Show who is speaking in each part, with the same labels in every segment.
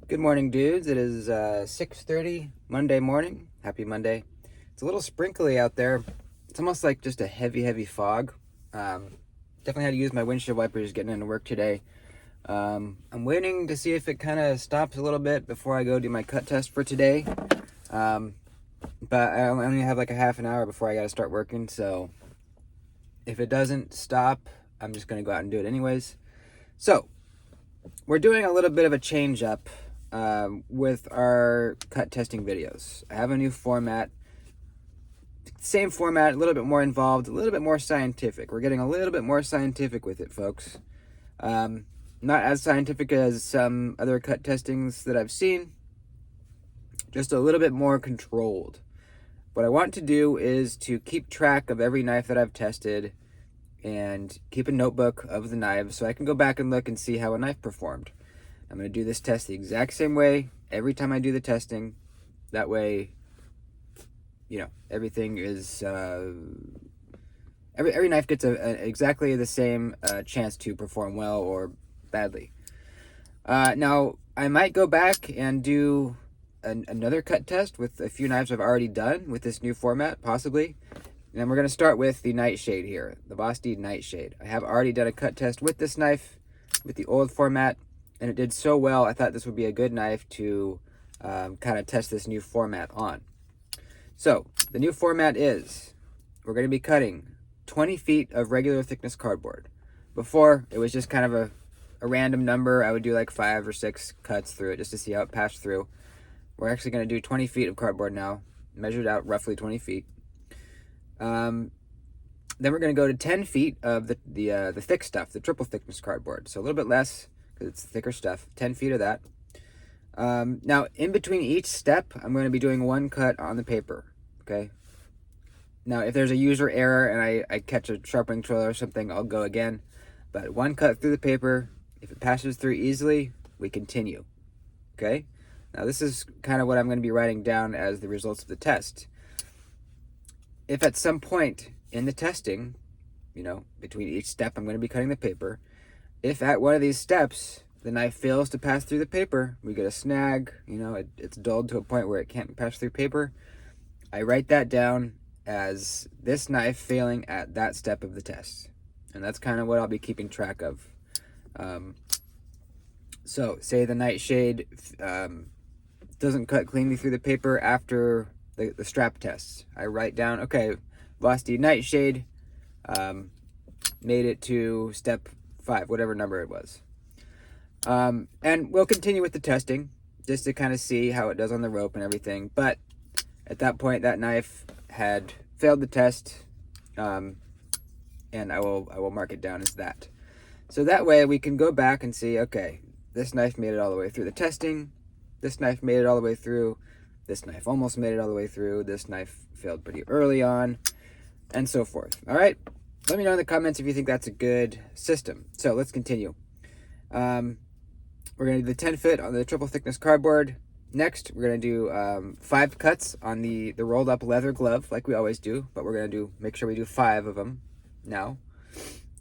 Speaker 1: Good morning, dudes. It is 6:30 Monday morning. Happy Monday. It's a little sprinkly out there. It's almost like just a heavy fog. Definitely had to use my windshield wipers getting into work today. I'm waiting to see if it kind of stops a little bit before I go do my cut test for today. But I only have like a half an hour before I got to start working. So if it doesn't stop, I'm just going to go out and do it anyways. So we're doing a little bit of a change up with our cut testing videos. I have a new format, same format, a little bit more involved, a little bit more scientific. We're getting a little bit more scientific with it, folks. Not as scientific as some other cut testings that I've seen, just a little bit more controlled. What I want to do is to keep track of every knife that I've tested and keep a notebook of the knives so I can go back and look and see how a knife performed. I'm going to do this test the exact same way every time I do the testing. That way, everything is every knife gets exactly the same chance to perform well or badly. Now, I might go back and do another cut test with a few knives I've already done with this new format, possibly. And we're going to start with the Nightshade here, the Vosteed Nightshade. I have already done a cut test with this knife, with the old format, and it did so well, I thought this would be a good knife to kind of test this new format on. So, the new format is, we're going to be cutting 20 feet of regular thickness cardboard. Before, it was just kind of a random number. I would do like 5 or 6 cuts through it just to see how it passed through. We're actually going to do 20 feet of cardboard now, measured out roughly 20 feet. Then we're going to go to 10 feet of the thick stuff, the triple thickness cardboard. So a little bit less because it's thicker stuff. 10 feet of that. Now, in between each step, I'm going to be doing one cut on the paper. Okay. Now, if there's a user error and I catch a sharpening tool or something, I'll go again. But one cut through the paper. If it passes through easily, we continue. Okay. Now, this is kind of what I'm going to be writing down as the results of the test. If at some point in the testing, between each step I'm going to be cutting the paper, if at one of these steps the knife fails to pass through the paper, we get a snag, it's dulled to a point where it can't pass through paper, I write that down as this knife failing at that step of the test. And that's kind of what I'll be keeping track of. So, say the Nightshade doesn't cut cleanly through the paper after the strap tests. I write down, okay, Vosteed Nightshade made it to step 5, whatever number it was. And we'll continue with the testing just to kind of see how it does on the rope and everything. But at that point, that knife had failed the test, and I will mark it down as that. So that way we can go back and see, okay, this knife made it all the way through the testing. This knife made it all the way through. This knife almost made it all the way through. This knife failed pretty early on, and so forth. All right? Let me know in the comments if you think that's a good system. So let's continue. We're going to do the 10 foot on the triple thickness cardboard. Next, we're going to do 5 cuts on the rolled up leather glove, like we always do, but we're going to make sure we do 5 of them now.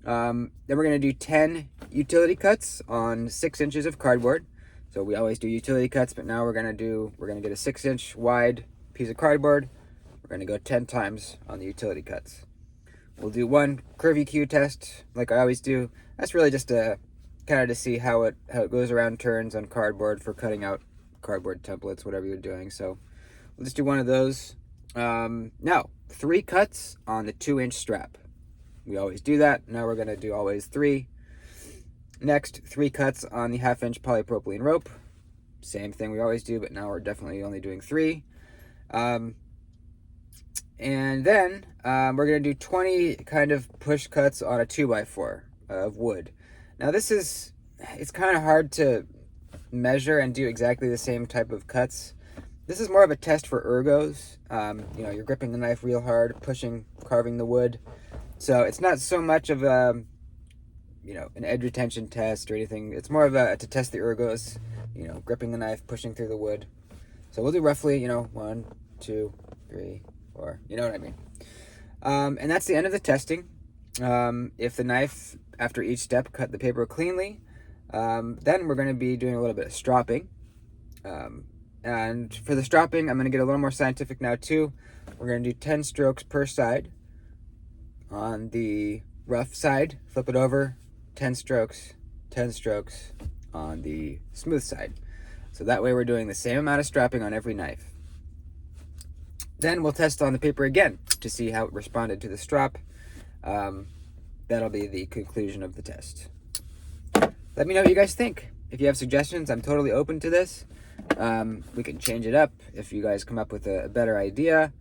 Speaker 1: Then we're going to do 10 utility cuts on 6 inches of cardboard. So we always do utility cuts, but now we're going to get a 6-inch wide piece of cardboard. We're going to go 10 times on the utility cuts. We'll do one curvy Q test, like I always do. That's really just to kind of to see how it goes around turns on cardboard for cutting out cardboard templates, whatever you're doing. So we'll just do one of those. Now, 3 cuts on the 2-inch strap. We always do that. Now we're going to do always 3. Next, 3 cuts on the 1/2-inch polypropylene rope. Same thing we always do, but now we're definitely only doing 3. And then we're going to do 20 kind of push cuts on a 2x4 of wood. Now it's kind of hard to measure and do exactly the same type of cuts. This is more of a test for ergos. You're gripping the knife real hard, carving the wood. So it's not so much of an edge retention test or anything. It's more of to test the ergos, gripping the knife, pushing through the wood. So we'll do roughly, 1, 2, 3, 4, you know what I mean. And that's the end of the testing. If the knife, after each step, cut the paper cleanly, then we're going to be doing a little bit of stropping. And for the stropping, I'm going to get a little more scientific now too. We're going to do 10 strokes per side. On the rough side, flip it over, 10 strokes on the smooth side. So that way we're doing the same amount of stropping on every knife. Then we'll test on the paper again to see how it responded to the strop. That'll be the conclusion of the test. Let me know what you guys think. If you have suggestions, I'm totally open to this. We can change it up if you guys come up with a better idea.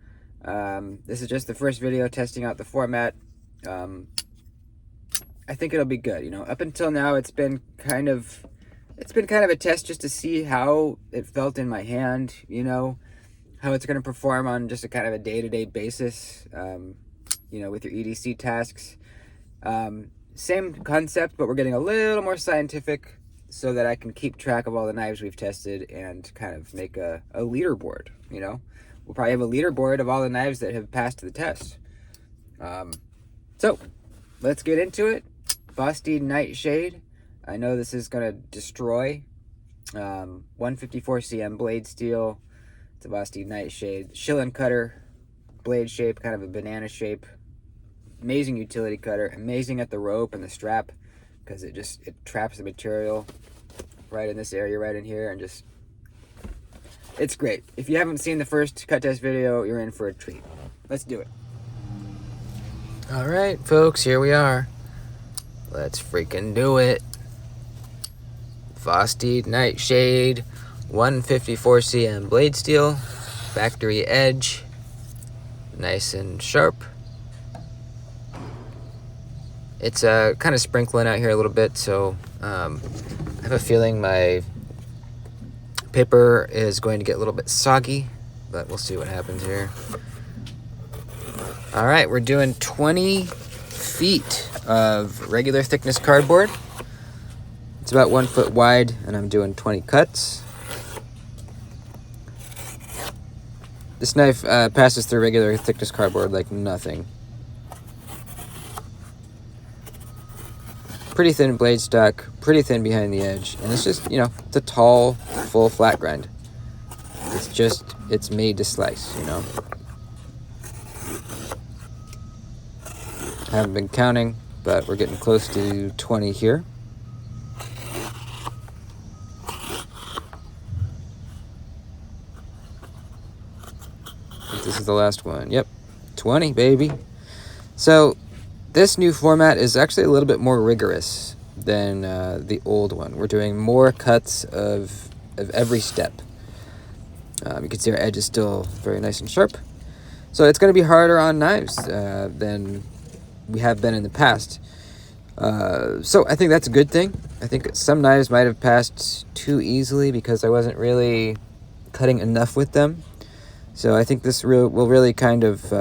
Speaker 1: This is just the first video testing out the format. I think it'll be good. You know, up until now, it's been kind of a test just to see how it felt in my hand. You know, how it's going to perform on just a kind of a day-to-day basis. You know, with your EDC tasks. Same concept, but we're getting a little more scientific so that I can keep track of all the knives we've tested and kind of make a leaderboard, you know? We'll probably have a leaderboard of all the knives that have passed the test. So, let's get into it. Vosteed Nightshade. I know this is going to destroy. 154 cm blade steel. It's a Vosteed Nightshade. Shilling cutter. Blade shape, kind of a banana shape. Amazing utility cutter. Amazing at the rope and the strap, because it traps the material right in this area, right in here, and just, it's great. If you haven't seen the first cut test video, you're in for a treat. Let's do it. All right, folks, here we are. Let's freaking do it. Vosteed Nightshade, 154 cm blade steel, factory edge, nice and sharp. It's kind of sprinkling out here a little bit, so I have a feeling my paper is going to get a little bit soggy, but we'll see what happens here. All right, we're doing 20 feet of regular thickness cardboard. It's about 1 foot wide, and I'm doing 20 cuts. This knife passes through regular thickness cardboard like nothing. Pretty thin blade stock, pretty thin behind the edge, and it's just, you know, it's a tall, full flat grind. It's made to slice, you know. I haven't been counting, but we're getting close to 20 here. I think this is the last one. Yep, 20, baby. So this new format is actually a little bit more rigorous than the old one. We're doing more cuts of every step. You can see our edge is still very nice and sharp. So it's going to be harder on knives than we have been in the past. So I think that's a good thing. I think some knives might have passed too easily because I wasn't really cutting enough with them. So I think this will really kind of...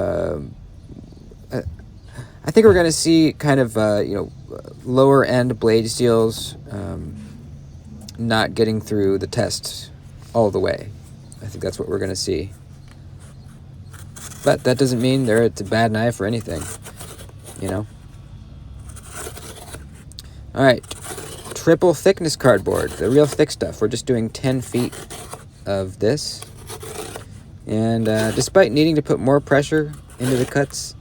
Speaker 1: I think we're going to see kind of, you know, lower end blade steels not getting through the test all the way. I think that's what we're going to see. But that doesn't mean it's a bad knife or anything, you know. All right, triple thickness cardboard, the real thick stuff. We're just doing 10 feet of this. And despite needing to put more pressure into the cuts,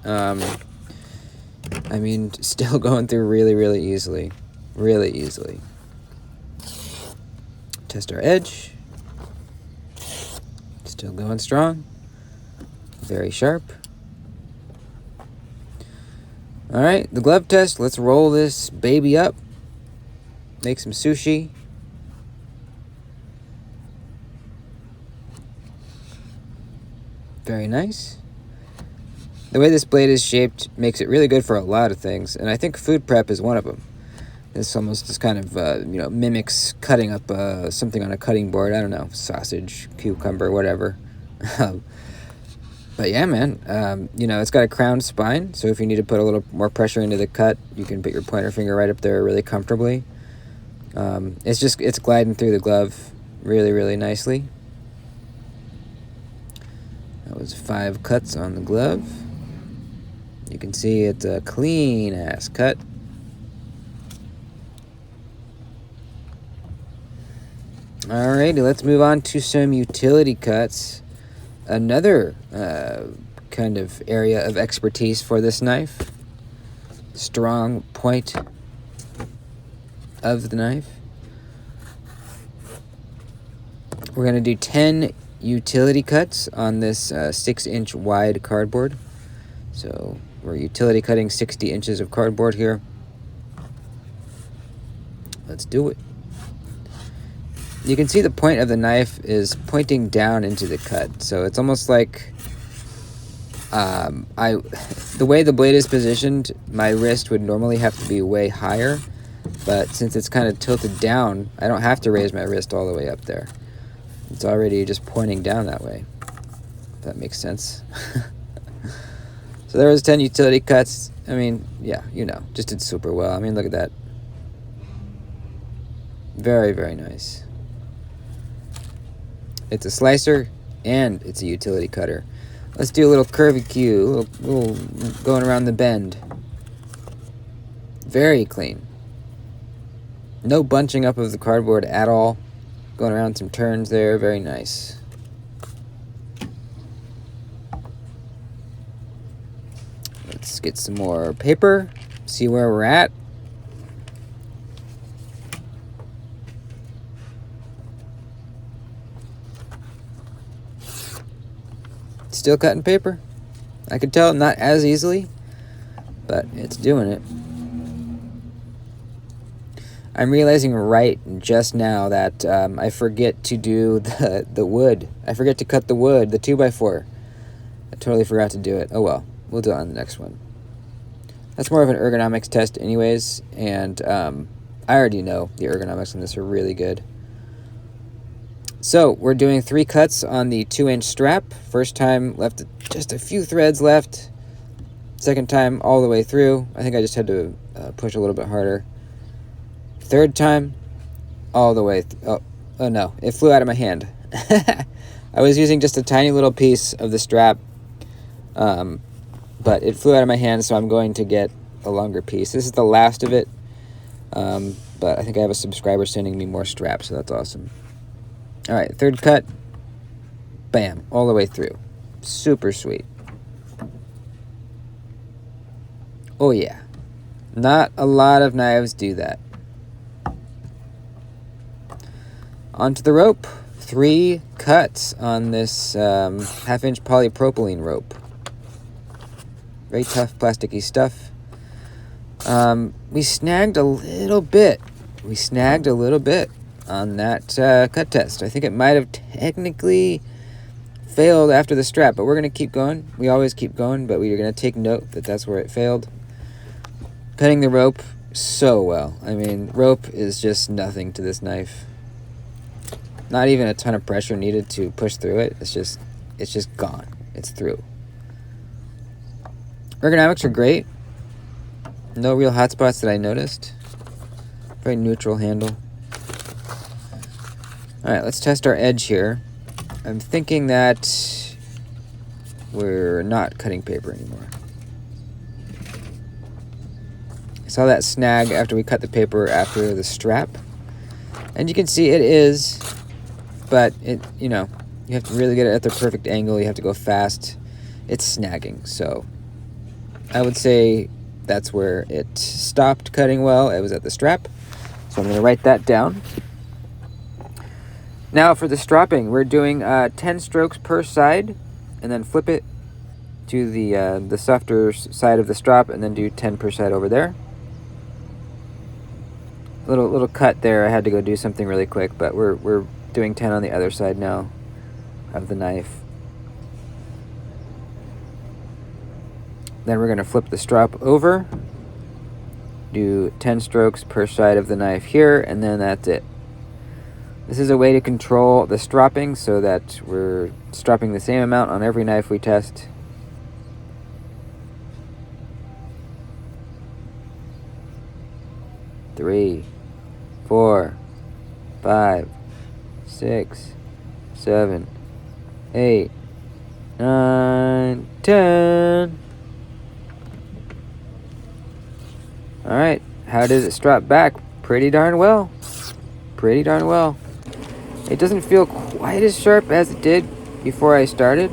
Speaker 1: I mean, still going through really, really easily. Really easily. Test our edge. Still going strong. Very sharp. All right, the glove test. Let's roll this baby up. Make some sushi. Very nice. The way this blade is shaped makes it really good for a lot of things, and I think food prep is one of them. This almost just kind of, you know, mimics cutting up something on a cutting board. I don't know, sausage, cucumber, whatever. But yeah, man, you know, it's got a crowned spine, so if you need to put a little more pressure into the cut, you can put your pointer finger right up there really comfortably. It's gliding through the glove really, really nicely. That was 5 cuts on the glove. You can see it's a clean ass cut. Alrighty, let's move on to some utility cuts. Another kind of area of expertise for this knife. Strong point of the knife. We're going to do 10 utility cuts on this 6-inch wide cardboard. So we're utility cutting 60 inches of cardboard here. Let's do it. You can see the point of the knife is pointing down into the cut. So it's almost like the way the blade is positioned, my wrist would normally have to be way higher. But since it's kind of tilted down, I don't have to raise my wrist all the way up there. It's already just pointing down that way. If that makes sense. So there was 10 utility cuts. I mean, yeah, you know, just did super well. I mean, look at that. Very, very nice. It's a slicer and it's a utility cutter. Let's do a little curvy cue, a little going around the bend. Very clean. No bunching up of the cardboard at all. Going around some turns there, very nice. Let's get some more paper, see where we're at. Still cutting paper. I could tell not as easily, but it's doing it. I'm realizing right just now that I forget to do the wood. I forget to cut the wood, the 2x4. I totally forgot to do it. Oh well, we'll do it on the next one. That's more of an ergonomics test anyways, and I already know the ergonomics on this are really good. So we're doing 3 cuts on the 2-inch strap. First time left just a few threads left. Second time all the way through. I think I just had to push a little bit harder. Third time all the way. Oh no, it flew out of my hand. I was using just a tiny little piece of the strap, but it flew out of my hand, so I'm going to get a longer piece. This is the last of it, but I think I have a subscriber sending me more straps, so that's awesome. All right, third cut, bam, all the way through. Super sweet. Oh yeah, not a lot of knives do that. Onto the rope. 3 cuts on this 1/2-inch polypropylene rope. Very tough, plasticky stuff. We snagged a little bit. On that cut test. I think it might have technically failed after the strap, but we're going to keep going. We always keep going, but we are going to take note that that's where it failed. Cutting the rope so well. I mean, rope is just nothing to this knife. Not even a ton of pressure needed to push through it. It's just gone. It's through. Ergonomics are great. No real hot spots that I noticed. Very neutral handle. Alright, let's test our edge here. I'm thinking that we're not cutting paper anymore. I saw that snag after we cut the paper after the strap. And you can see it is, but it, you know, you have to really get it at the perfect angle. You have to go fast. It's snagging, so I would say that's where it stopped cutting well. It was at the strap. So I'm going to write that down. Now for the stropping, we're doing 10 strokes per side, and then flip it to the softer side of the strop, and then do 10 per side over there. Little cut there. I had to go do something really quick, but we're doing 10 on the other side now of the knife. Then we're going to flip the strop over, do 10 strokes per side of the knife here, and then that's it. This is a way to control the stropping so that we're stropping the same amount on every knife we test. Three, 4, 5, 6, 7, 8, 9, 10. Alright, how does it strap back? Pretty darn well. Pretty darn well. It doesn't feel quite as sharp as it did before I started,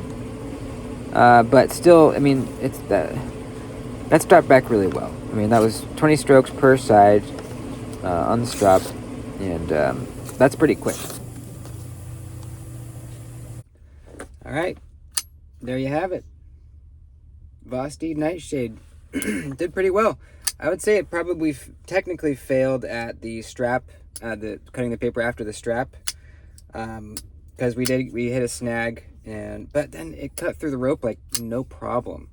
Speaker 1: but still, I mean, that's dropped back really well. I mean, that was 20 strokes per side on the strop, and that's pretty quick. All right, there you have it. Vosteed Nightshade did pretty well. I would say it probably technically failed at the strap, the cutting the paper after the strap, because we hit a snag, but then it cut through the rope like no problem.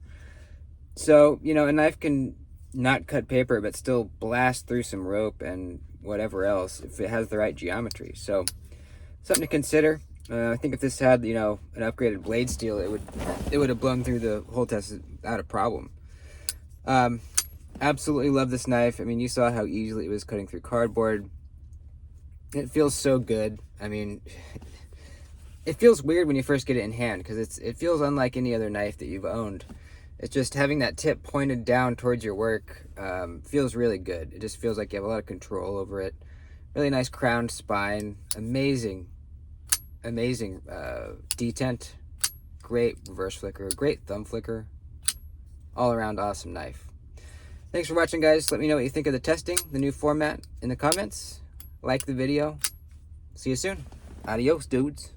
Speaker 1: So, you know, a knife can not cut paper but still blast through some rope and whatever else if it has the right geometry. So something to consider. I think if this had, you know, an upgraded blade steel, it would have blown through the whole test without a problem. Absolutely love this knife. I mean, you saw how easily it was cutting through cardboard. It feels so good. I mean, it feels weird when you first get it in hand because it feels unlike any other knife that you've owned. It's just having that tip pointed down towards your work feels really good. It just feels like you have a lot of control over it. Really nice crowned spine. Amazing detent. Great reverse flicker. Great thumb flicker. All around awesome knife. Thanks for watching, guys. Let me know what you think of the testing, the new format, in the comments. Like the video. See you soon. Adios, dudes.